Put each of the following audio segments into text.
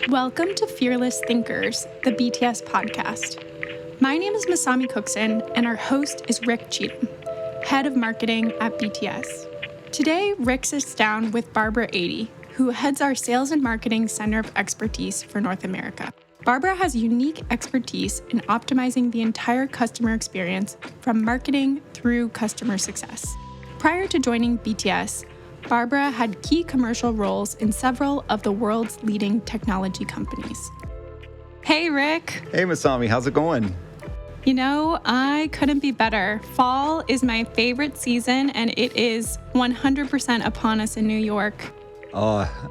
Welcome to Fearless Thinkers, the BTS podcast. My name is Masami Cookson, and our host is Rick Cheatham, head of marketing at BTS. Today, Rick sits down with Barbara Adey, who heads our Sales and Marketing Center of Expertise for North America. Barbara has unique expertise in optimizing the entire customer experience from marketing through customer success. Prior to joining BTS, Barbara had key commercial roles in several of the world's leading technology companies. Hey, Rick. Hey, Masami. How's it going? You know, I couldn't be better. Fall is my favorite season, and it is 100% upon us in New York.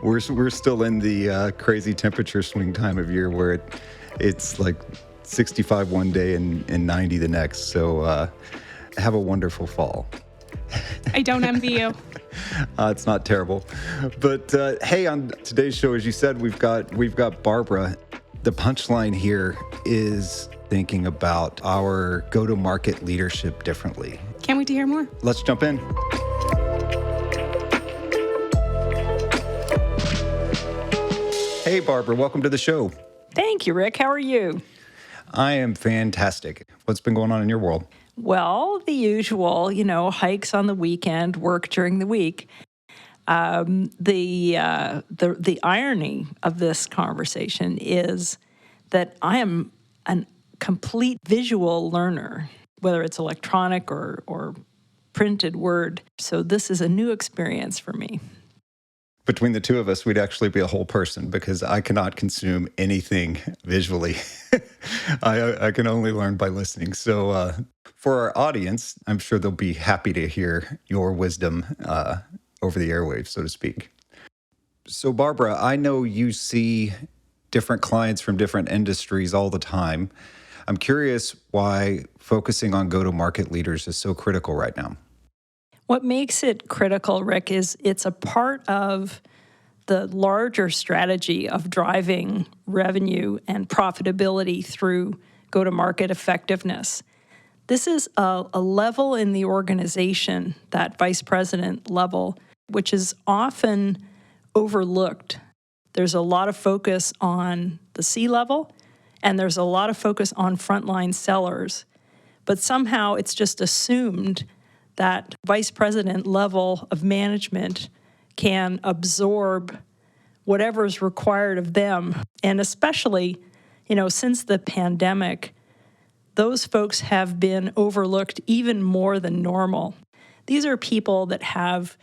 We're still in the crazy temperature swing time of year where it's like 65 one day and 90 the next. So have a wonderful fall. I don't envy you. It's not terrible. But hey, on today's show, as you said, we've got Barbara. The punchline here is thinking about our go-to-market leadership differently. Can't wait to hear more. Let's jump in. Hey, Barbara, welcome to the show. Thank you, Rick. How are you? I am fantastic. What's been going on in your world? Well, the usual, hikes on the weekend, work during the week. The irony of this conversation is that I am a complete visual learner, whether it's electronic or printed word. So this is a new experience for me. Between the two of us, we'd actually be a whole person because I cannot consume anything visually. I can only learn by listening. So for our audience, I'm sure they'll be happy to hear your wisdom over the airwaves, so to speak. So Barbara, I know you see different clients from different industries all the time. I'm curious why focusing on go-to-market leaders is so critical right now. What makes it critical, Rick, is it's a part of the larger strategy of driving revenue and profitability through go-to-market effectiveness. This is a level in the organization, that vice president level, which is often overlooked. There's a lot of focus on the C-level, and there's a lot of focus on frontline sellers. But somehow it's just assumed that vice president level of management can absorb whatever is required of them. And especially, since the pandemic, those folks have been overlooked even more than normal. These are people that have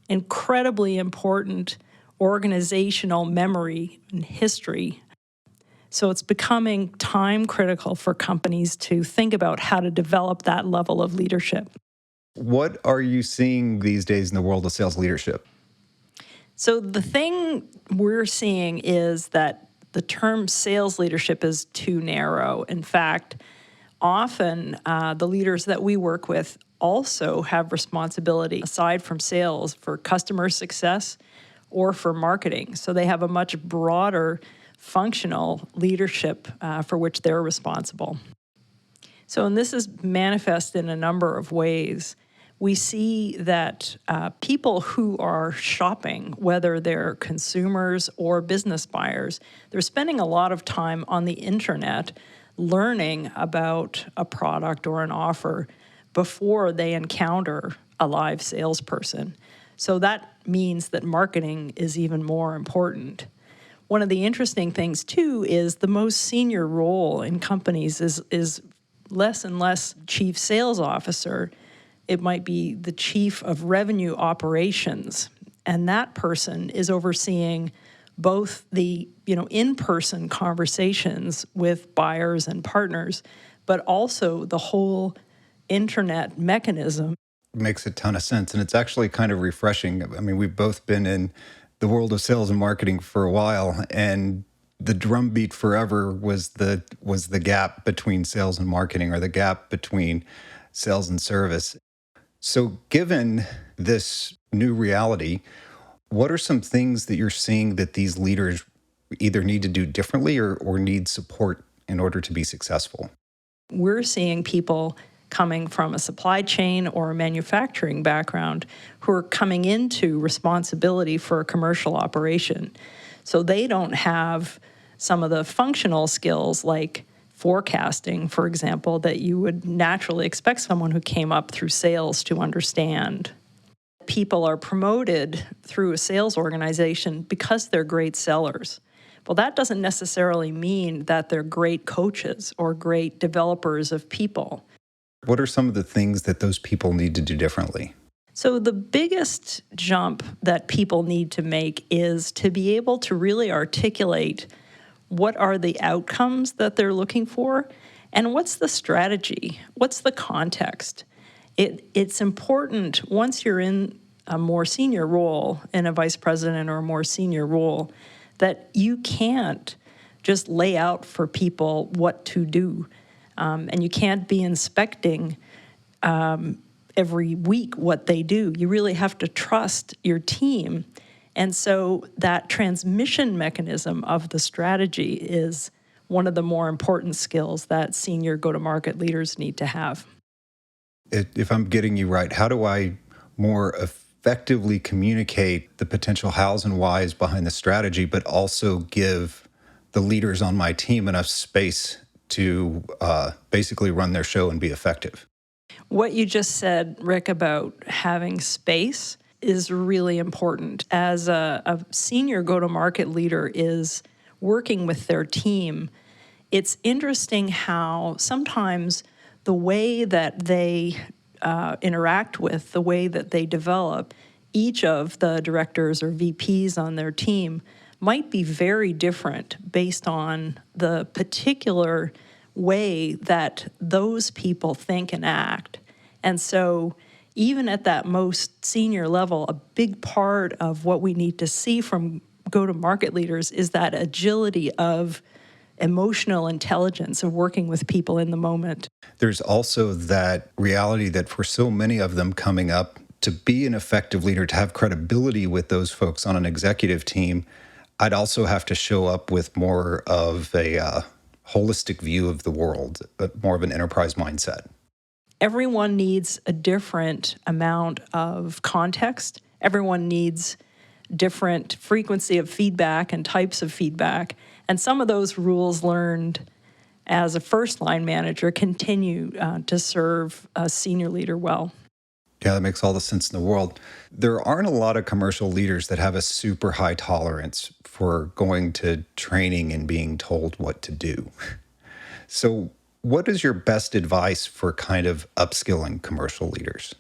incredibly important organizational memory and history. So it's becoming time critical for companies to think about how to develop that level of leadership. What are you seeing these days in the world of sales leadership? So the thing we're seeing is that the term sales leadership is too narrow. In fact, often the leaders that we work with also have responsibility, aside from sales, for customer success or for marketing. So they have a much broader functional leadership for which they're responsible. And this is manifest in a number of ways. We see that people who are shopping, whether they're consumers or business buyers, they're spending a lot of time on the internet learning about a product or an offer before they encounter a live salesperson. So that means that marketing is even more important. One of the interesting things, too, is the most senior role in companies is less and less chief sales officer. It might be the chief of revenue operations. And that person is overseeing both the in-person conversations with buyers and partners, but also the whole internet mechanism. Makes a ton of sense. And it's actually kind of refreshing. I mean, we've both been in the world of sales and marketing for a while, and the drumbeat forever was the gap between sales and marketing, or the gap between sales and service. So given this new reality, what are some things that you're seeing that these leaders either need to do differently or need support in order to be successful? We're seeing people coming from a supply chain or a manufacturing background who are coming into responsibility for a commercial operation. So they don't have some of the functional skills like forecasting, for example, that you would naturally expect someone who came up through sales to understand. People are promoted through a sales organization because they're great sellers. Well, that doesn't necessarily mean that they're great coaches or great developers of people. What are some of the things that those people need to do differently? So the biggest jump that people need to make is to be able to really articulate what are the outcomes that they're looking for and what's the strategy, what's the context. It's important once you're in a more senior role, in a vice president or a more senior role, that you can't just lay out for people what to do. And you can't be inspecting every week what they do. You really have to trust your team. And so that transmission mechanism of the strategy is one of the more important skills that senior go-to-market leaders need to have. If I'm getting you right, how do I more effectively communicate the potential hows and whys behind the strategy, but also give the leaders on my team enough space to basically run their show and be effective? What you just said, Rick, about having space is really important. As a senior go-to-market leader is working with their team, it's interesting how sometimes the way that they interact with, the way that they develop, each of the directors or VPs on their team might be very different based on the particular way that those people think and act. And so even at that most senior level, a big part of what we need to see from go-to-market leaders is that agility of emotional intelligence of working with people in the moment. There's also that reality that for so many of them coming up, to be an effective leader, to have credibility with those folks on an executive team, I'd also have to show up with more of a holistic view of the world, but more of an enterprise mindset. Everyone needs a different amount of context. Everyone needs different frequency of feedback and types of feedback. And some of those rules learned as a first-line manager continue to serve a senior leader well. Yeah, that makes all the sense in the world. There aren't a lot of commercial leaders that have a super high tolerance for going to training and being told what to do. So what is your best advice for kind of upskilling commercial leaders?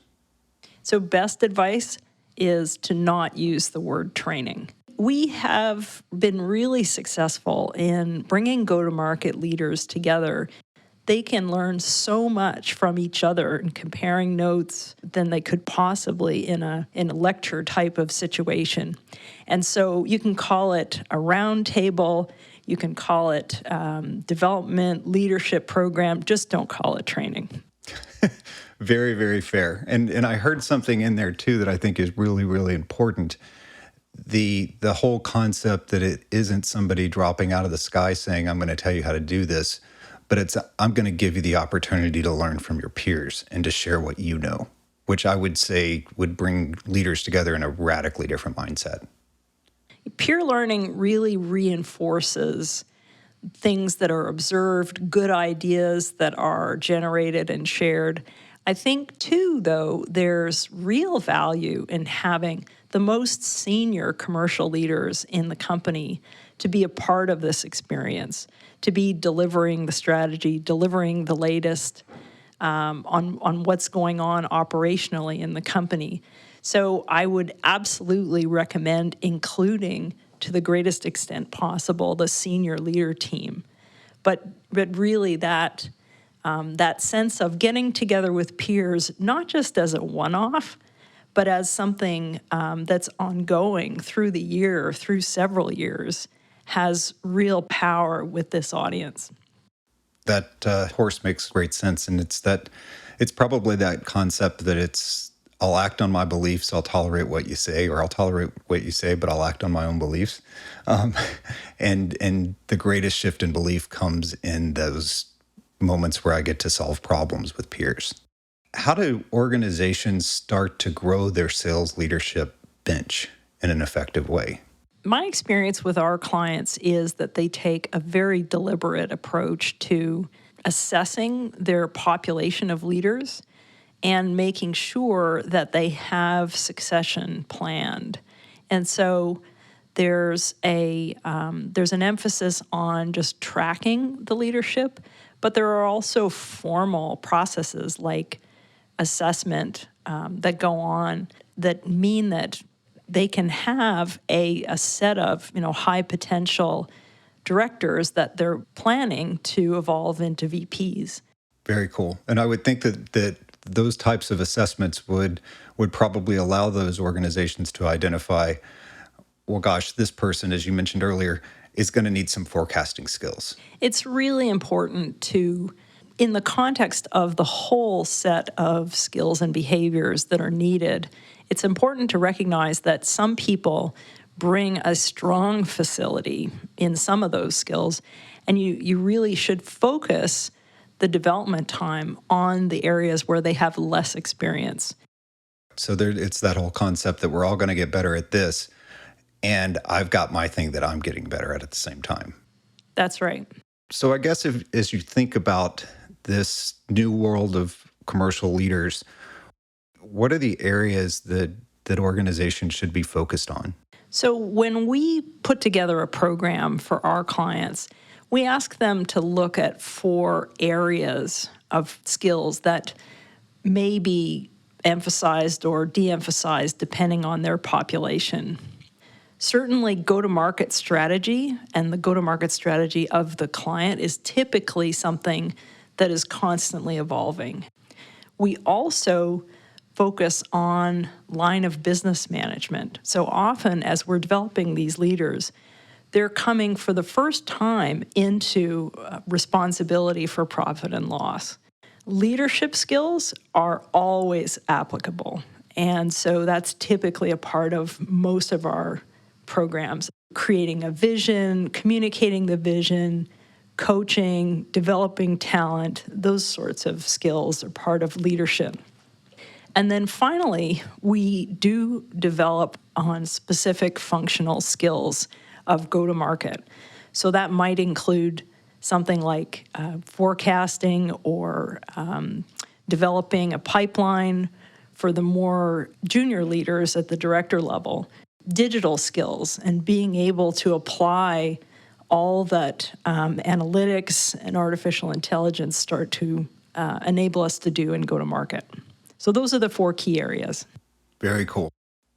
So best advice is to not use the word training. We have been really successful in bringing go-to-market leaders together. They can learn so much from each other and comparing notes than they could possibly in a lecture type of situation. And so you can call it a round table, you can call it development, leadership program, just don't call it training. Very, very fair. And I heard something in there too that I think is really, really important. The whole concept that it isn't somebody dropping out of the sky saying, I'm going to tell you how to do this, but it's, I'm going to give you the opportunity to learn from your peers and to share what you know, which I would say would bring leaders together in a radically different mindset. Peer learning really reinforces things that are observed, good ideas that are generated and shared. I think, too, though, there's real value in having the most senior commercial leaders in the company to be a part of this experience, to be delivering the strategy, delivering the latest on what's going on operationally in the company. So I would absolutely recommend including, to the greatest extent possible, the senior leader team. But really that sense of getting together with peers, not just as a one-off, but as something that's ongoing through the year, through several years, has real power with this audience. That horse makes great sense. And it's probably that concept that I'll act on my beliefs, I'll tolerate what you say, or I'll tolerate what you say, but I'll act on my own beliefs. And the greatest shift in belief comes in those moments where I get to solve problems with peers. How do organizations start to grow their sales leadership bench in an effective way? My experience with our clients is that they take a very deliberate approach to assessing their population of leaders and making sure that they have succession planned. And so there's an emphasis on just tracking the leadership, but there are also formal processes like assessment that go on that mean that they can have a set of high potential directors that they're planning to evolve into VPs. Very cool. And I would think that those types of assessments would probably allow those organizations to identify, well, gosh, this person, as you mentioned earlier, is going to need some forecasting skills. It's really important to, in the context of the whole set of skills and behaviors that are needed, it's important to recognize that some people bring a strong facility in some of those skills, and you really should focus the development time on the areas where they have less experience. So it's that whole concept that we're all going to get better at this, and I've got my thing that I'm getting better at the same time. That's right. So I guess as you think about this new world of commercial leaders, what are the areas that organizations should be focused on? So when we put together a program for our clients, we ask them to look at 4 areas of skills that may be emphasized or de-emphasized depending on their population. Certainly, go-to-market strategy and the go-to-market strategy of the client is typically something that is constantly evolving. We also focus on line of business management. So often, as we're developing these leaders, they're coming for the first time into responsibility for profit and loss. Leadership skills are always applicable, and so that's typically a part of most of our programs. Creating a vision, communicating the vision, coaching, developing talent, those sorts of skills are part of leadership. And then finally, we do develop on specific functional skills of go-to-market. So that might include something like forecasting or developing a pipeline for the more junior leaders at the director level, digital skills, and being able to apply all that analytics and artificial intelligence start to enable us to do and go-to-market. So those are the 4 key areas. Very cool.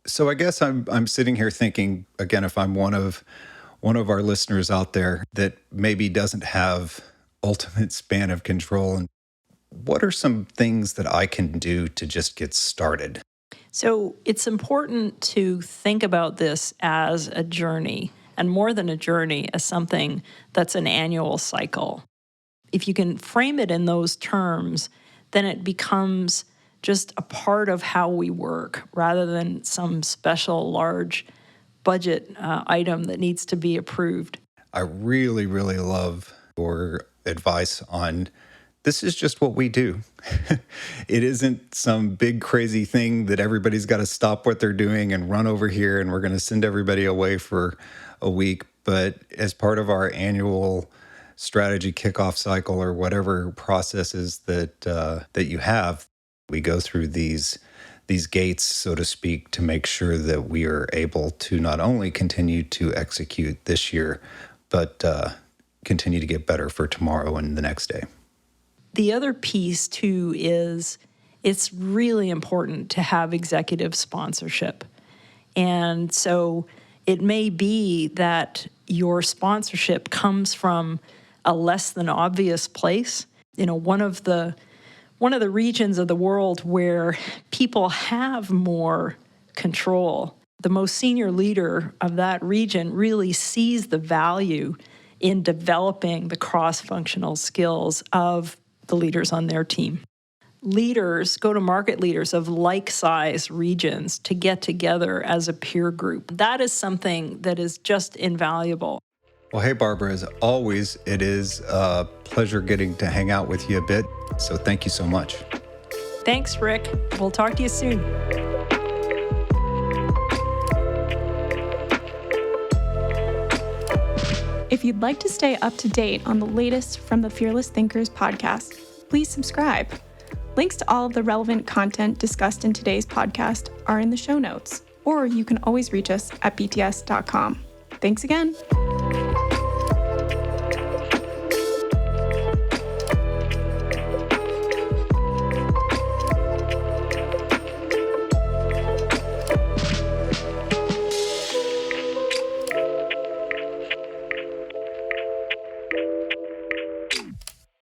So I guess I'm sitting here thinking, again, if I'm one of our listeners out there that maybe doesn't have ultimate span of control, and what are some things that I can do to just get started? So it's important to think about this as a journey, and more than a journey, as something that's an annual cycle. If you can frame it in those terms, then it becomes just a part of how we work rather than some special large budget item that needs to be approved. I really, really love your advice on this is just what we do. It isn't some big crazy thing that everybody's got to stop what they're doing and run over here and we're going to send everybody away for a week. But as part of our annual strategy kickoff cycle or whatever processes that you have, we go through these gates, so to speak, to make sure that we are able to not only continue to execute this year, but continue to get better for tomorrow and the next day. The other piece, too, is it's really important to have executive sponsorship. And so it may be that your sponsorship comes from a less than obvious place. One of the regions of the world where people have more control, the most senior leader of that region really sees the value in developing the cross-functional skills of the leaders on their team. Leaders, go-to-market leaders of like-size regions to get together as a peer group. That is something that is just invaluable. Well, hey, Barbara, as always, it is a pleasure getting to hang out with you a bit. So thank you so much. Thanks, Rick. We'll talk to you soon. If you'd like to stay up to date on the latest from the Fearless Thinkers podcast, please subscribe. Links to all of the relevant content discussed in today's podcast are in the show notes, or you can always reach us at bts.com. Thanks again.